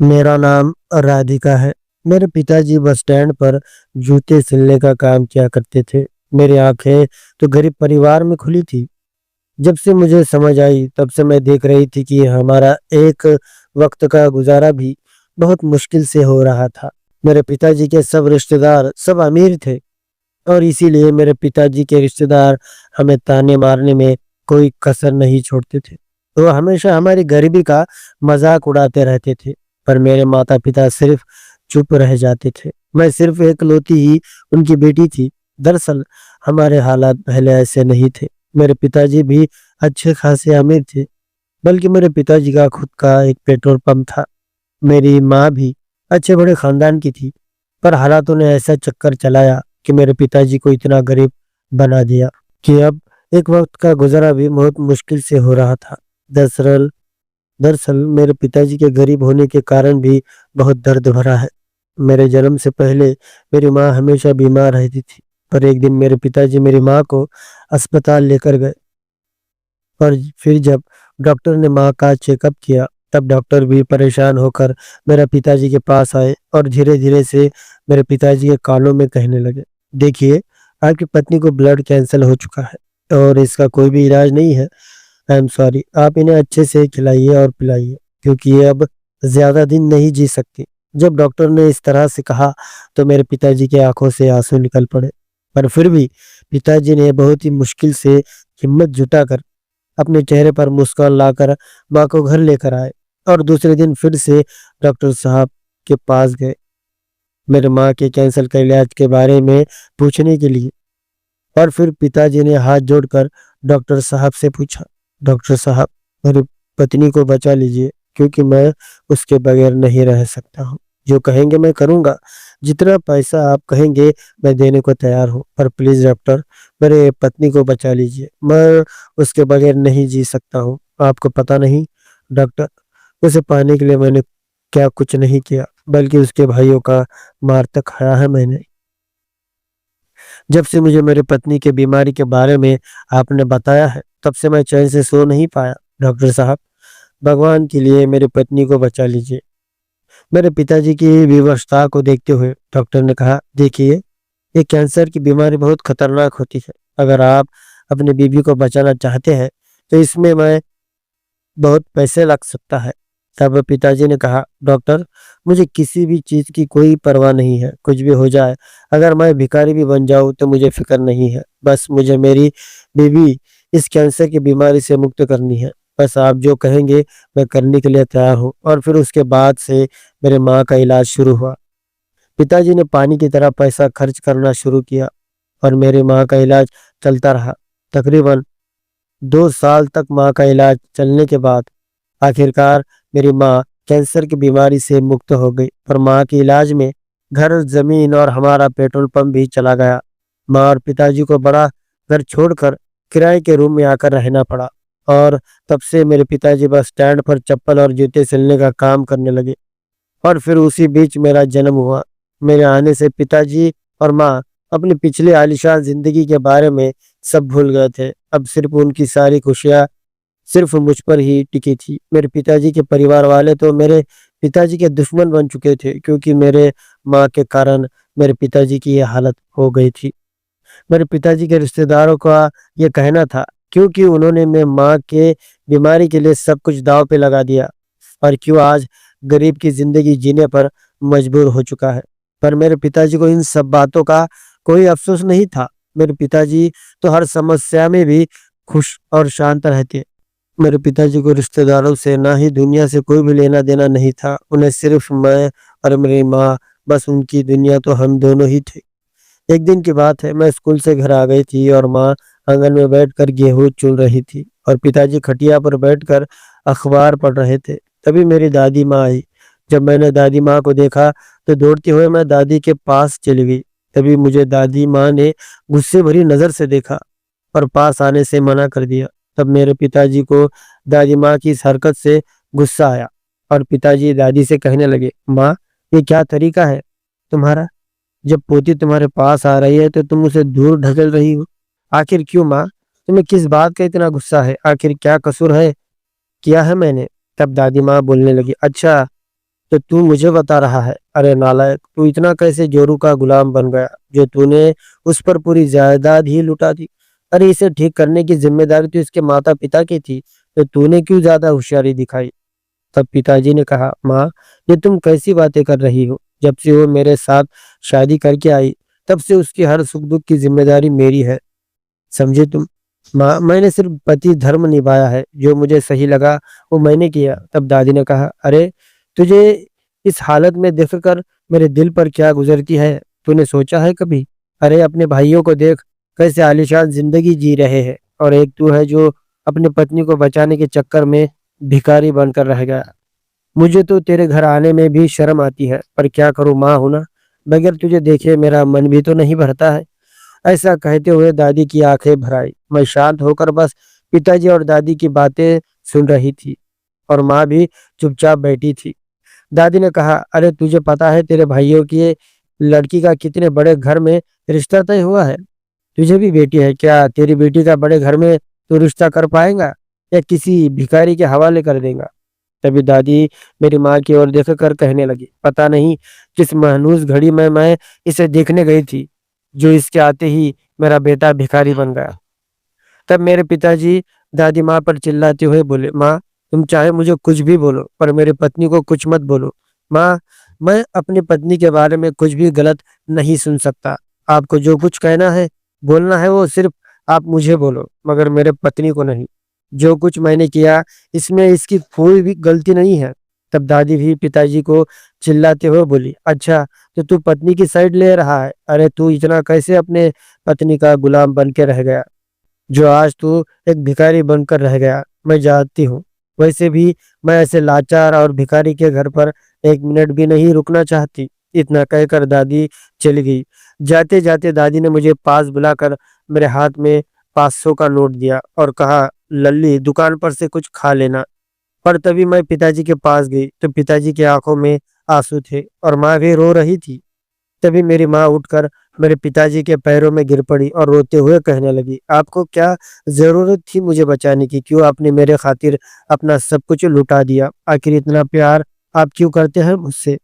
मेरा नाम राधिका है। मेरे पिताजी बस स्टैंड पर जूते सिलने का काम किया करते थे। मेरी आंखें तो गरीब परिवार में खुली थी। जब से मुझे समझ आई तब से मैं देख रही थी कि हमारा एक वक्त का गुजारा भी बहुत मुश्किल से हो रहा था। मेरे पिताजी के सब रिश्तेदार सब अमीर थे और इसीलिए मेरे पिताजी के रिश्तेदार हमें ताने मारने में कोई कसर नहीं छोड़ते थे। वो हमेशा हमारी गरीबी का मजाक उड़ाते रहते थे, पर मेरे माता पिता सिर्फ चुप रह जाते थे। मैं सिर्फ एकलौती ही उनकी बेटी थी। दरअसल हमारे हालात पहले ऐसे नहीं थे। मेरे पिताजी भी अच्छे खासे अमीर थे, बल्कि मेरे पिताजी का खुद का एक पेट्रोल पंप था। मेरी माँ भी अच्छे बड़े खानदान की थी, पर हालातों ने ऐसा चक्कर चलाया कि मेरे पिताजी को इतना गरीब बना दिया कि अब एक वक्त का गुजारा भी बहुत मुश्किल से हो रहा था। दरअसल दरअसल मेरे पिताजी के गरीब होने के कारण भी बहुत दर्द भरा है। मेरे जन्म से पहले मेरी माँ हमेशा बीमार रहती थी, पर एक दिन मेरे पिताजी मेरी माँ को अस्पताल लेकर गए और फिर जब डॉक्टर ने माँ का चेकअप किया, तब डॉक्टर भी परेशान होकर मेरे पिताजी के पास आए और धीरे धीरे से मेरे पिताजी के कानों में कहने लगे, देखिए, आपकी पत्नी को ब्लड कैंसर हो चुका है और इसका कोई भी इलाज नहीं है। आई एम सॉरी, आप इन्हें अच्छे से खिलाइए और पिलाइए, क्योंकि ये अब ज्यादा दिन नहीं जी सकती। जब डॉक्टर ने इस तरह से कहा तो मेरे पिताजी की आंखों से आंसू निकल पड़े, पर फिर भी पिताजी ने बहुत ही मुश्किल से हिम्मत जुटाकर अपने चेहरे पर मुस्कान लाकर माँ को घर लेकर आए और दूसरे दिन फिर से डॉक्टर साहब के पास गए मेरे माँ के कैंसर के इलाज के बारे में पूछने के लिए। और फिर पिताजी ने हाथ जोड़कर डॉक्टर साहब से पूछा, डॉक्टर साहब, मेरी पत्नी को बचा लीजिए, क्योंकि मैं उसके बगैर नहीं रह सकता हूँ। जो कहेंगे मैं करूँगा, जितना पैसा आप कहेंगे मैं देने को तैयार हूँ, पर प्लीज डॉक्टर, मेरे पत्नी को बचा लीजिए, मैं उसके बगैर नहीं जी सकता हूँ। आपको पता नहीं डॉक्टर, उसे पाने के लिए मैंने क्या कुछ नहीं किया, बल्कि उसके भाइयों का मार तक खाया है मैंने। जब से मुझे मेरी पत्नी की बीमारी के बारे में आपने बताया है, तब से मैं चैन से सो नहीं पाया। डॉक्टर साहब, भगवान के लिए मेरी पत्नी को बचा लीजिए। मेरे पिताजी की विवशता को देखते हुए डॉक्टर ने कहा, देखिए, ये कैंसर की बीमारी बहुत खतरनाक होती है। अगर आप अपनी बीवी को बचाना चाहते हैं तो इसमें मैं बहुत पैसे लग सकता है। तब पिताजी ने कहा, डॉक्टर, मुझे किसी भी चीज की कोई परवाह नहीं है, कुछ भी हो जाए, अगर मैं भिखारी भी बन जाऊं तो मुझे फिक्र नहीं है। बस मुझे मेरी बीवी इस कैंसर की बीमारी से मुक्त करनी है। बस आप जो कहेंगे मैं करने के लिए तैयार हूँ। और फिर उसके बाद से मेरे माँ का इलाज शुरू हुआ। पिताजी ने पानी की तरह पैसा खर्च करना शुरू किया और मेरी माँ का इलाज चलता रहा। तकरीबन 2 साल तक माँ का इलाज चलने के बाद आखिरकार मेरी माँ कैंसर की बीमारी से मुक्त हो गई। पर माँ के इलाज में घर, जमीन और हमारा पेट्रोल पंप भी चला गया। माँ और पिताजी को बड़ा घर छोड़कर किराए के रूम में आकर रहना पड़ा और तब से मेरे पिताजी बस स्टैंड पर चप्पल और जूते सिलने का काम करने लगे। और फिर उसी बीच मेरा जन्म हुआ। मेरे आने से पिताजी और माँ अपनी पिछली आलीशान जिंदगी के बारे में सब भूल गए थे। अब सिर्फ उनकी सारी खुशियाँ सिर्फ मुझ पर ही टिकी थी। मेरे पिताजी के परिवार वाले तो मेरे पिताजी के दुश्मन बन चुके थे, क्योंकि मेरे माँ के कारण मेरे पिताजी की ये हालत हो गई थी। मेरे पिताजी के रिश्तेदारों का ये कहना था, क्योंकि उन्होंने मेरी माँ के बीमारी के लिए सब कुछ दांव पे लगा दिया और क्यों आज गरीब की जिंदगी जीने पर मजबूर हो चुका है। पर मेरे पिताजी को इन सब बातों का कोई अफसोस नहीं था। मेरे पिताजी तो हर समस्या में भी खुश और शांत रहते। मेरे पिताजी को रिश्तेदारों से ना ही दुनिया से कोई भी लेना देना नहीं था। उन्हें सिर्फ मैं और मेरी माँ, बस उनकी दुनिया तो हम दोनों ही थे। एक दिन की बात है, मैं स्कूल से घर आ गई थी और माँ आंगन में बैठकर गेहूं चुन रही थी और पिताजी खटिया पर बैठकर अखबार पढ़ रहे थे। तभी मेरी दादी माँ आई। जब मैंने दादी माँ को देखा तो दौड़ते हुए मैं दादी के पास चली गई। तभी मुझे दादी माँ ने गुस्से भरी नजर से देखा और पास आने से मना कर दिया। तब मेरे पिताजी को दादी माँ की इस हरकत से गुस्सा आया और पिताजी दादी से कहने लगे, माँ, ये क्या तरीका है तुम्हारा? जब पोती तुम्हारे पास आ रही है तो तुम उसे दूर ढकेल रही हो। आखिर क्यों माँ? तुम्हें किस बात का इतना गुस्सा है? आखिर क्या कसूर है किया है मैंने? तब दादी माँ बोलने लगी, अच्छा, तो तू मुझे बता रहा है? अरे नालायक, तू इतना कैसे जोरू का गुलाम बन गया जो तूने उस पर पूरी जायदाद ही लुटा दी? अरे इसे ठीक करने की जिम्मेदारी तो इसके माता पिता की थी, तो तूने क्यों ज्यादा होशियारी दिखाई? तब पिताजी ने कहा, माँ, ये तुम कैसी बातें कर रही हो? जब से वो मेरे साथ शादी करके आई, तब से उसकी हर सुख दुख की जिम्मेदारी मेरी है, समझे तुम? माँ, मैंने सिर्फ पति धर्म निभाया है, जो मुझे सही लगा वो मैंने किया। तब दादी ने कहा, अरे तुझे इस हालत में देखकर मेरे दिल पर क्या गुजरती है, तूने सोचा है कभी? अरे अपने भाइयों को देख, कैसे आलीशान जिंदगी जी रहे हैं, और एक तू है जो अपनी पत्नी को बचाने के चक्कर में भिखारी बनकर रह गया। मुझे तो तेरे घर आने में भी शर्म आती है, पर क्या करूँ, माँ हूं ना। बगैर तुझे देखे मेरा मन भी तो नहीं भरता है। ऐसा कहते हुए दादी की आंखें भर आई। मैं शांत होकर बस पिताजी और दादी की बातें सुन रही थी, और माँ भी चुपचाप बैठी थी। दादी ने कहा, अरे तुझे पता है तेरे भाइयों की लड़की का कितने बड़े घर में रिश्ता तय हुआ है? तुझे भी बेटी है क्या? तेरी बेटी का बड़े घर में तू रिश्ता कर पाएगा, या किसी भिखारी के हवाले कर देगा? तभी दादी मेरी माँ की ओर देखकर कहने लगी, पता नहीं किस महनूस घड़ी में मैं इसे देखने गई थी, जो इसके आते ही मेरा बेटा भिखारी बन गया। तब मेरे पिताजी दादी माँ पर चिल्लाते हुए बोले, माँ, तुम चाहे मुझे कुछ भी बोलो, पर मेरी पत्नी को कुछ मत बोलो। माँ, मैं अपनी पत्नी के बारे में कुछ भी गलत नहीं सुन सकता। आपको जो कुछ कहना है, बोलना है, वो सिर्फ आप मुझे बोलो, मगर मेरे पत्नी को नहीं। जो कुछ मैंने किया, इसमें इसकी कोई भी गलती नहीं है। तब दादी भी पिताजी को चिल्लाते हुए बोली, अच्छा, तो तू पत्नी की साइड ले रहा है? अरे तू इतना कैसे अपने पत्नी का गुलाम बन के रह गया, जो आज तू एक भिखारी बनकर रह गया? मैं जानती हूँ, वैसे भी मैं ऐसे लाचार और भिखारी के घर पर एक मिनट भी नहीं रुकना चाहती। इतना कहकर दादी चली गई। जाते जाते दादी ने मुझे पास बुलाकर मेरे हाथ में 500 का नोट दिया और कहा, लल्ली, दुकान पर से कुछ खा लेना। पर तभी मैं पिताजी के पास गई तो पिताजी की आंखों में आंसू थे, और माँ भी रो रही थी। तभी मेरी माँ उठकर मेरे पिताजी के पैरों में गिर पड़ी और रोते हुए कहने लगी, आपको क्या जरूरत थी मुझे बचाने की? क्यों आपने मेरे खातिर अपना सब कुछ लुटा दिया? आखिर इतना प्यार आप क्यों करते हैं मुझसे?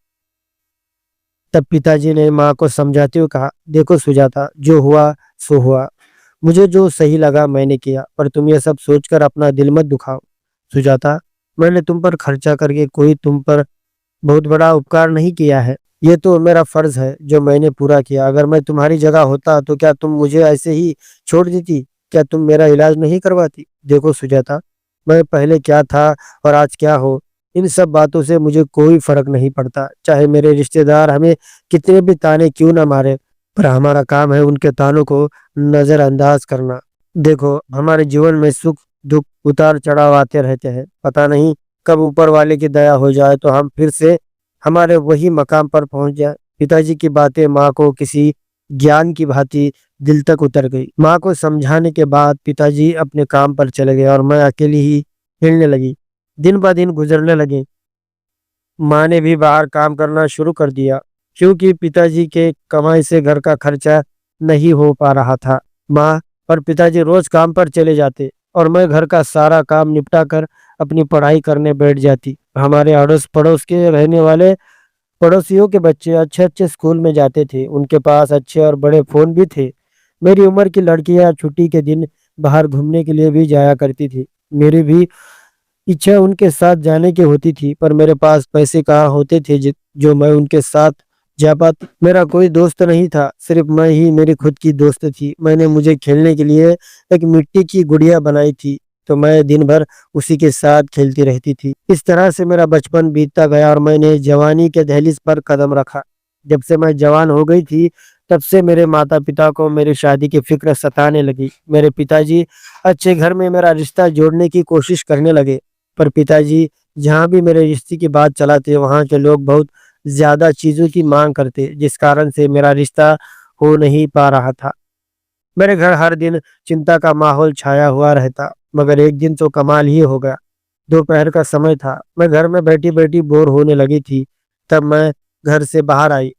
तब पिताजी ने माँ को समझाते हुए कहा, देखो सुजाता, जो हुआ सो हुआ। मुझे जो सही लगा मैंने किया, पर तुम ये सब सोचकर अपना दिल मत दुखाओ। सुजाता, मैंने तुम पर खर्चा करके कोई तुम पर बहुत बड़ा उपकार नहीं किया है। ये तो मेरा फर्ज है जो मैंने पूरा किया। अगर मैं तुम्हारी जगह होता तो क्या तुम मुझे ऐसे ही छोड़ देती? क्या तुम मेरा इलाज नहीं करवाती? देखो सुजाता, मैं पहले क्या था और आज क्या हो, इन सब बातों से मुझे कोई फर्क नहीं पड़ता। चाहे मेरे रिश्तेदार हमें कितने भी ताने क्यों ना मारे, पर हमारा काम है उनके तानों को नजरअंदाज करना। देखो, हमारे जीवन में सुख दुख उतार चढ़ाव आते रहते हैं। पता नहीं कब ऊपर वाले की दया हो जाए तो हम फिर से हमारे वही मकाम पर पहुंच जाए। पिताजी की बातें माँ को किसी ज्ञान की भांति दिल तक उतर गई। माँ को समझाने के बाद पिताजी अपने काम पर चले गए और मैं अकेली ही हिलने लगी। दिन ब दिन गुजरने लगे। माँ ने भी बाहर काम करना शुरू कर दिया, क्योंकि पिताजी के कमाई से घर का खर्चा नहीं हो पा रहा था। माँ और पिताजी रोज काम पर चले जाते और मैं घर का सारा काम निपटा कर अपनी पढ़ाई करने बैठ जाती। हमारे अड़ोस पड़ोस के रहने वाले पड़ोसियों के बच्चे अच्छे अच्छे स्कूल में जाते थे, उनके पास अच्छे और बड़े फोन भी थे। मेरी उम्र की लड़कियां छुट्टी के दिन बाहर घूमने के लिए भी जाया करती थी। मेरी भी इच्छा उनके साथ जाने की होती थी, पर मेरे पास पैसे कहाँ होते थे जो मैं उनके साथ जा पाती। मेरा कोई दोस्त नहीं था, सिर्फ मैं ही मेरी खुद की दोस्त थी। मैंने मुझे खेलने के लिए एक मिट्टी की गुड़िया बनाई थी, तो मैं दिन भर उसी के साथ खेलती रहती थी। इस तरह से मेरा बचपन बीतता गया और मैंने जवानी के दहलीज पर कदम रखा। जब से मैं जवान हो गई थी, तब से मेरे माता पिता को मेरी शादी की फिक्र सताने लगी। मेरे पिताजी अच्छे घर में मेरा रिश्ता जोड़ने की कोशिश करने लगे, पर पिताजी जहाँ भी मेरे रिश्ते की बात चलाते वहाँ के लोग बहुत ज्यादा चीजों की मांग करते, जिस कारण से मेरा रिश्ता हो नहीं पा रहा था। मेरे घर हर दिन चिंता का माहौल छाया हुआ रहता, मगर एक दिन तो कमाल ही हो गया। दोपहर का समय था, मैं घर में बैठी बैठी बोर होने लगी थी। तब मैं घर से बाहर आई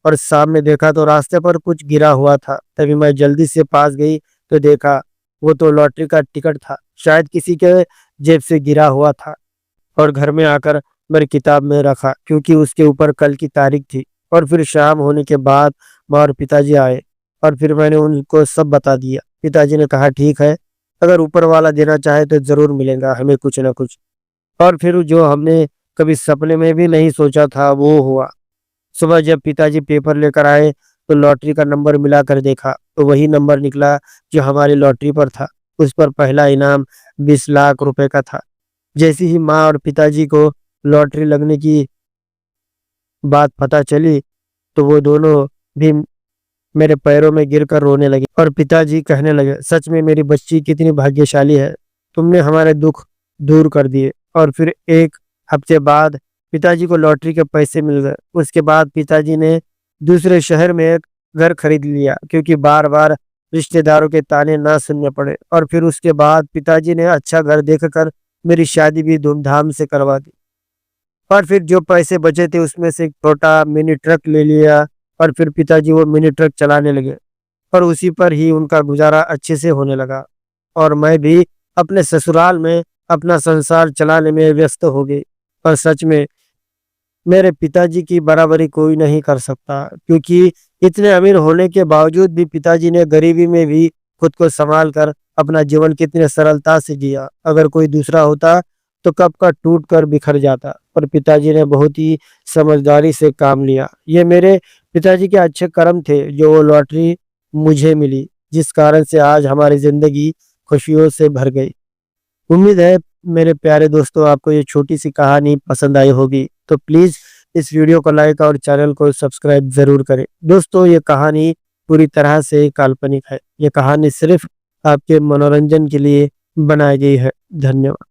और सामने देखा तो रास्ते पर कुछ गिरा हुआ था। तभी मैं जल्दी से पास गई तो देखा वो तो लॉटरी का टिकट था, शायद किसी के जेब से गिरा हुआ था। और घर में आकर मेरी किताब में रखा क्योंकि उसके ऊपर कल की तारीख थी। और फिर शाम होने के बाद माँ और पिताजी आए और फिर मैंने उनको सब बता दिया। पिताजी ने कहा ठीक है, अगर ऊपर वाला देना चाहे तो ज़रूर मिलेगा हमें कुछ ना कुछ। और फिर जो हमने कभी सपने में भी नहीं सोचा था वो हुआ। सुबह जब पिताजी पेपर लेकर आए तो लॉटरी का नंबर मिलाकर देखा तो वही नंबर निकला जो हमारी लॉटरी पर था। उस पर पहला इनाम 20 लाख रुपए का था। जैसे ही माँ और पिताजी को लॉटरी लगने की बात पता चली तो वो दोनों भी मेरे पैरों में गिरकर रोने लगे और पिताजी कहने लगे, सच में मेरी बच्ची कितनी भाग्यशाली है, तुमने हमारे दुख दूर कर दिए। और फिर एक हफ्ते बाद पिताजी को लॉटरी के पैसे मिल गए। उसके बाद पिताजी ने दूसरे शहर में एक घर खरीद लिया क्योंकि बार बार रिश्तेदारों के ताने ना सुनने पड़े। और फिर उसके बाद पिताजी ने अच्छा घर देखकर मेरी शादी भी धूमधाम से करवा दी। और फिर जो पैसे बचे थे उसमें से एक छोटा मिनी ट्रक ले लिया और फिर पिताजी वो मिनी ट्रक चलाने लगे और उसी पर ही उनका गुजारा अच्छे से होने लगा। और मैं भी अपने ससुराल में अपना संसार चलाने में व्यस्त हो गई। और सच में मेरे पिताजी की बराबरी कोई नहीं कर सकता क्योंकि इतने अमीर होने के बावजूद भी पिताजी ने गरीबी में भी खुद को संभाल कर अपना जीवन कितने सरलता से जिया। अगर कोई दूसरा होता तो कब का टूट कर बिखर जाता, पर पिताजी ने बहुत ही समझदारी से काम लिया। ये मेरे पिताजी के अच्छे कर्म थे जो वो लॉटरी मुझे मिली, जिस कारण से आज हमारी जिंदगी खुशियों से भर गई। उम्मीद है मेरे प्यारे दोस्तों आपको ये छोटी सी कहानी पसंद आई होगी। तो प्लीज़ इस वीडियो को लाइक और चैनल को सब्सक्राइब ज़रूर करें। दोस्तों ये कहानी पूरी तरह से काल्पनिक है। ये कहानी सिर्फ आपके मनोरंजन के लिए बनाई गई है। धन्यवाद।